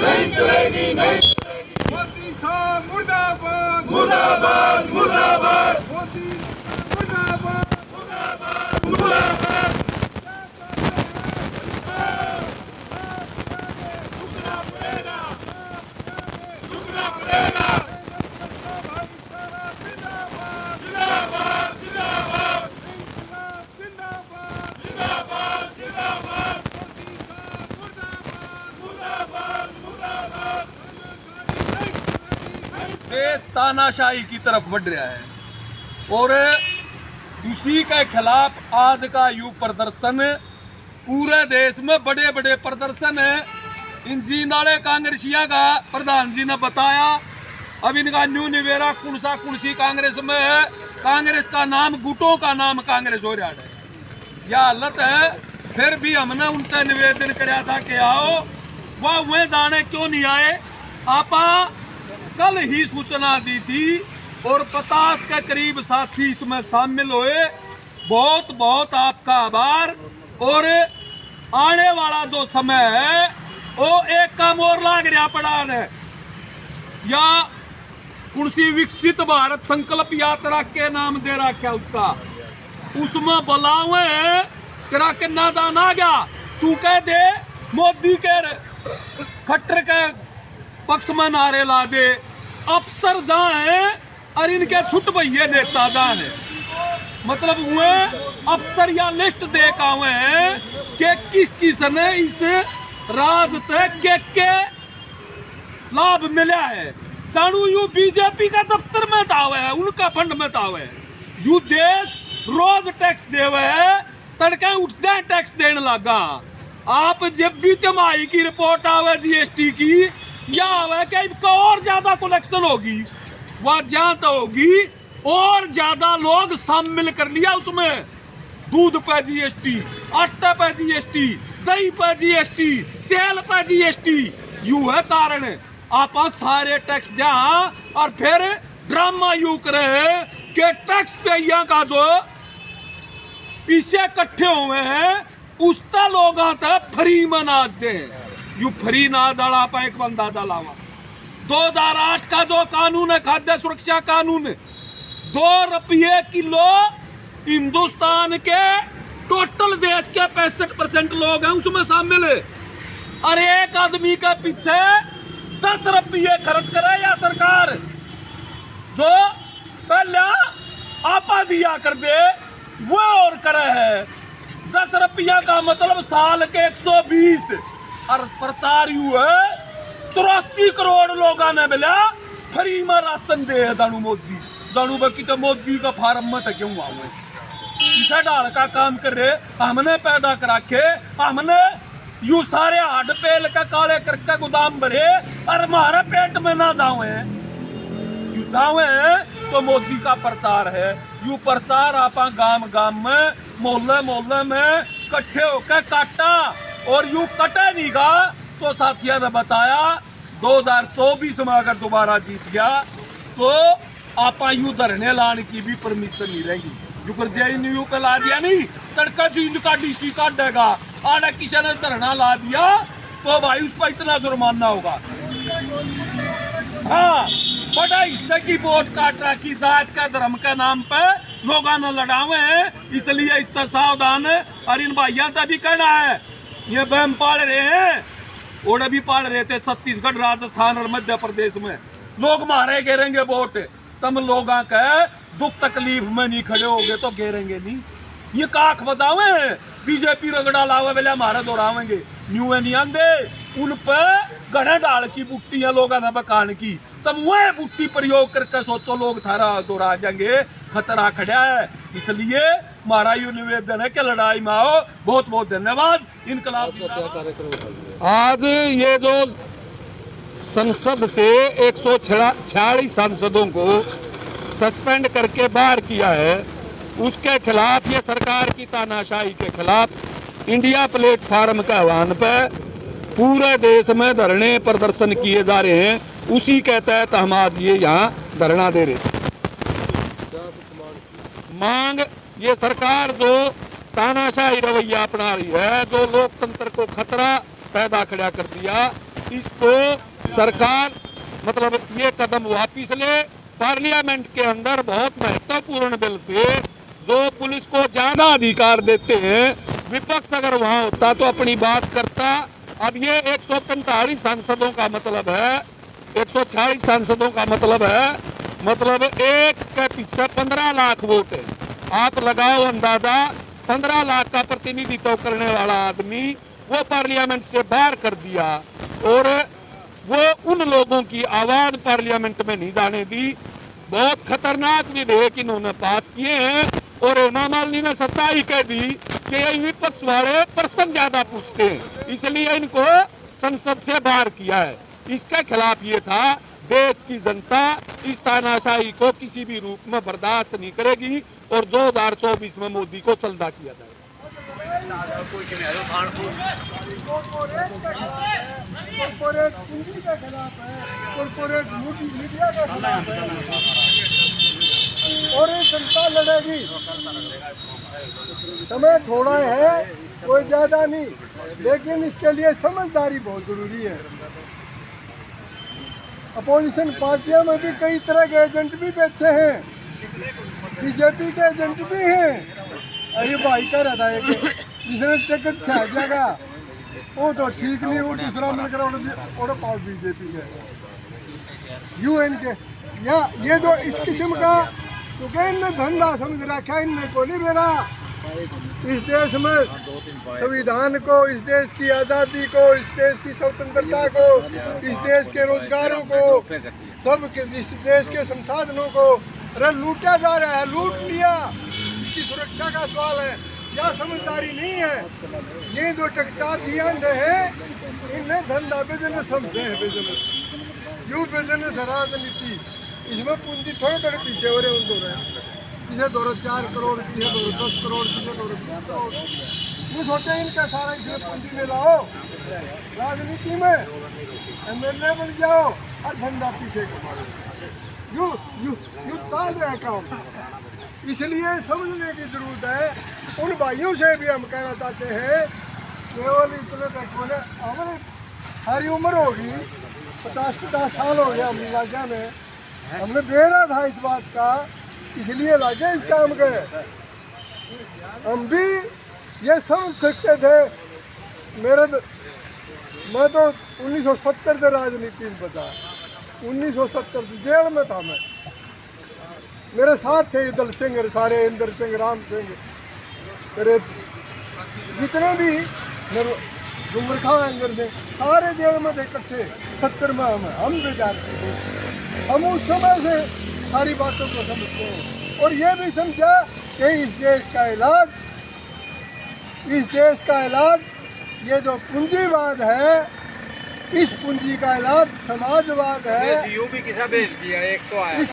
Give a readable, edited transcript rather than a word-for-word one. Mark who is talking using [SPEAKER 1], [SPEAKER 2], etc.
[SPEAKER 1] नहीं चलेगी, नहीं
[SPEAKER 2] मोदी साहब मुर्दाबाद,
[SPEAKER 1] मुर्दाबाद, मुर्दाबाद,
[SPEAKER 2] मोदी मुर्दाबाद,
[SPEAKER 1] मुर्दाबाद। झुकना पड़ेगा। जिंदाबाद, जिंदाबाद, जिंदाबाद, जिंदाबाद, मुर्दाबाद, मुर्दाबाद।
[SPEAKER 3] देश तानाशाही की तरफ बढ़ रहा है और उसी के खिलाफ आज का यू प्रदर्शन पूरे देश में बड़े बड़े प्रदर्शन है। इन जींदाड़े कांग्रेसियों का प्रधान जी ने बताया। अब इनका न्यू निवेरा कुणसी कांग्रेस में है। कांग्रेस का नाम गुटों का नाम कांग्रेस हो रहा है। यह हालत है। फिर भी हमने उनसे निवेदन कराया था कि आओ, वह जाने क्यों नहीं आए। आपा कल ही सूचना दी थी और 50 के करीब साथी इसमें शामिल हुए। बहुत बहुत आपका आभार। और आने वाला जो समय है वो एक काम और लाग रहा पड़ा है, या कुर्सी विकसित भारत संकल्प यात्रा के नाम दे रखा उसका, उसमें बुलावे तेरा के नादान आ गया। तू कह दे मोदी के खट्टर के पक्ष में नारे ला दे। अफसर जाए और इनके छुट भैये नेता जाए, मतलब हुए अफसर या लिस्ट देखा हुए हैं कि किस किस ने इस राज के लाभ मिला है। सानू यू बीजेपी का दफ्तर में दावे है, उनका फंड में दावे है। यू देश रोज टैक्स देवे है, तड़के उठते टैक्स देने लगा। आप जब भी तिमाही की रिपोर्ट आवे जीएसटी की, या आवे कि इसका और ज्यादा कलेक्शन होगी, वह जहां तो होगी और ज्यादा लोग शामिल कर लिया उसमें। दूध पे जीएसटी, आटे पे जीएसटी, दही पे जीएसटी, तेल पे जीएसटी। यू है कारण आप सारे टैक्स दिया और फिर ड्रामा यू करे कि टैक्स पेया का जो पीछे इकट्ठे हुए हैं उसका लोग आता फ्री में नाच दे। यू फ्री नाच वाला पर एक बंदा चलावा। 2008 का जो कानून है, खाद्य सुरक्षा कानून, 2 रुपये किलो हिंदुस्तान के टोटल देश के 65% लोग हैं उसमें शामिल है। और एक आदमी के पीछे 10 रुपये खर्च करे या सरकार जो पहले आपा दिया कर दे वो और करे है। 10 रुपया का मतलब साल के 120। और प्रचार यू है 84 करोड़ लोगों ने मिला फ्री में राशन दे जानू मोदी। जानू बाकी तो मोदी का फार्म में तो क्यों आवे इसे डाल का काम कर रहे। हमने पैदा करा के हमने यू सारे हड पेल का काले करके गोदाम भरे और हमारे पेट में ना जावे। यू जावे तो मोदी का प्रचार है। यू प्रचार आप गांव गांव में मोहल्ले मोहल्ले में इकट्ठे होकर काटा और यू कटे नहीं गा। तो साथियों ने बताया 2024 में अगर दोबारा जीत गया तो आप यू धरने लाने की भी परमिशन नहीं रहेगी। जुकर जेएनयू पे ला दिया नहीं, तड़का जींद का डीसी काट देगा। आड़ा किसी ने धरना ला दिया तो भाई उस पर इतना जुर्माना होगा। हाँ, बड़ा हिस्से की वोट काट रखी जात का धर्म के नाम पे लोगों ने लड़ावे हैं, इसलिए इस सावधान है। और इन भाइयों का भी कहना है ये बहम पाल रहे हैं, ओडे भी पाल रहे थे छत्तीसगढ़, राजस्थान और मध्य प्रदेश में। लोग मारे गिरेंगे वोट, तुम लोगों के दुख तकलीफ में नहीं खड़े होगे तो गिरेंगे नहीं। ये काख बजावे बीजेपी रगड़ा लावे वेले हमारे दोहरावेंगे न्यू नहीं आंदे। उन पे गढ़े डाल की बुट्टियां लोगों ने बकान की, तब वह बुट्टी प्रयोग करके सोचो लोग थारा दोहरा जाएंगे। खतरा खड़ा है, इसलिए हमारा यू निवेदन है कि लड़ाई में आओ। बहुत बहुत धन्यवाद। इनकलाब आज ये जो संसद से 146 सांसदों को सस्पेंड करके बाहर किया है, उसके खिलाफ ये सरकार की तानाशाही के खिलाफ इंडिया प्लेटफार्म के आह्वान पर पूरे देश में धरने प्रदर्शन किए जा रहे हैं। उसी के तहत हम आज ये यहाँ धरना दे रहे हैं। मांग ये सरकार जो तानाशाही रवैया अपना रही है, जो लोकतंत्र को खतरा पैदा खड़ा कर दिया, इसको सरकार मतलब ये कदम वापिस ले। पार्लियामेंट के अंदर बहुत महत्वपूर्ण बिल थे जो पुलिस को ज्यादा अधिकार देते हैं। विपक्ष अगर वहां होता तो अपनी बात करता। अब ये 145 सांसदों का मतलब है, 146 सांसदों का मतलब है, मतलब एक के पीछे 15 लाख वोट है। आप लगाओ अंदाजा, 15 लाख का प्रतिनिधित्व करने वाला आदमी वो पार्लियामेंट से बाहर कर दिया और वो उन लोगों की आवाज पार्लियामेंट में नहीं जाने दी। बहुत खतरनाक विधेयक इन्होंने पास किए हैं और हेमा मालिनी ने सच्चाई कह दी कि ये विपक्ष वाले प्रश्न ज्यादा पूछते हैं, इसलिए इनको संसद से बाहर किया है। इसके खिलाफ ये था, देश की जनता इस तानाशाही को किसी भी रूप में बर्दाश्त नहीं करेगी और 2024 में मोदी को चलदा किया जाएगा।
[SPEAKER 2] कॉर्पोरेट पूंजी के खिलाफ है, कॉर्पोरेट मीडिया के खिलाफ है और ये जनता लड़ेगी। समय थोड़ा है, कोई ज्यादा नहीं, लेकिन इसके लिए समझदारी बहुत जरूरी है। अपोजिशन पार्टियों में भी कई तरह के एजेंट भी बैठे हैं, बीजेपी के एजेंट भी हैं। अरे भाई कह रहा था एक जिसने टिकट छा जाएगा वो तो ठीक नहीं, वो दूसरा मिलकर और पास बीजेपी के यूएन के या ये जो इस किस्म का, क्योंकि इनने धंधा समझ रखा, इनने को नहीं मेरा इस देश में संविधान को, इस देश की आज़ादी को, इस देश की स्वतंत्रता को, इस देश के रोजगारों को, सब के इस देश के संसाधनों को अरे लूटा जा रहा है, लूट लिया। इसकी सुरक्षा का सवाल है, क्या समझदारी नहीं है। ये जो टकटार ध्यान है इन्हें धंधा बिजनेस समझे है, बिजनेस यू बिजनेस राजनीति, इसमें पूंजी थोड़े थोड़े पीछे हो रहे हैं, उनको किसे दो 4 करोड़, किसे दो 10 करोड़, किसे दो 20 करोड़। ये सोचे इनका सारा इसमें पूंजी में लाओ, राजनीति में एमएलए बन जाओ और धंधा पीछे कमाओ। यू चाल रहे काम, इसलिए समझने की जरूरत है। उन भाइयों से भी हम कहना चाहते हैं केवल इतने तक बोले हमारी सारी उम्र होगी, 50 साल हो गया हम राज्य में, हमने बेरा था इस बात का, इसलिए लागे इस काम के। हम भी ये समझ सकते थे, मैं तो 1970 से राजनीति में बता, 1970 से जेल में था मैं, मेरे साथ थे दल सिंह सारे, इंदर सिंह, राम सिंह, मेरे जितने भी जुमर खां अंदर से सारे जेल में थे इकट्ठे। 70 में हम भी जाते थे, हम उस समय से सारी बातों को समझते हैं और ये भी समझा कि इस देश का इलाज ये जो पूंजीवाद है, इस पूंजी का इलाज समाजवाद है।
[SPEAKER 4] यूपी किसा भेज दिया, एक तो आया।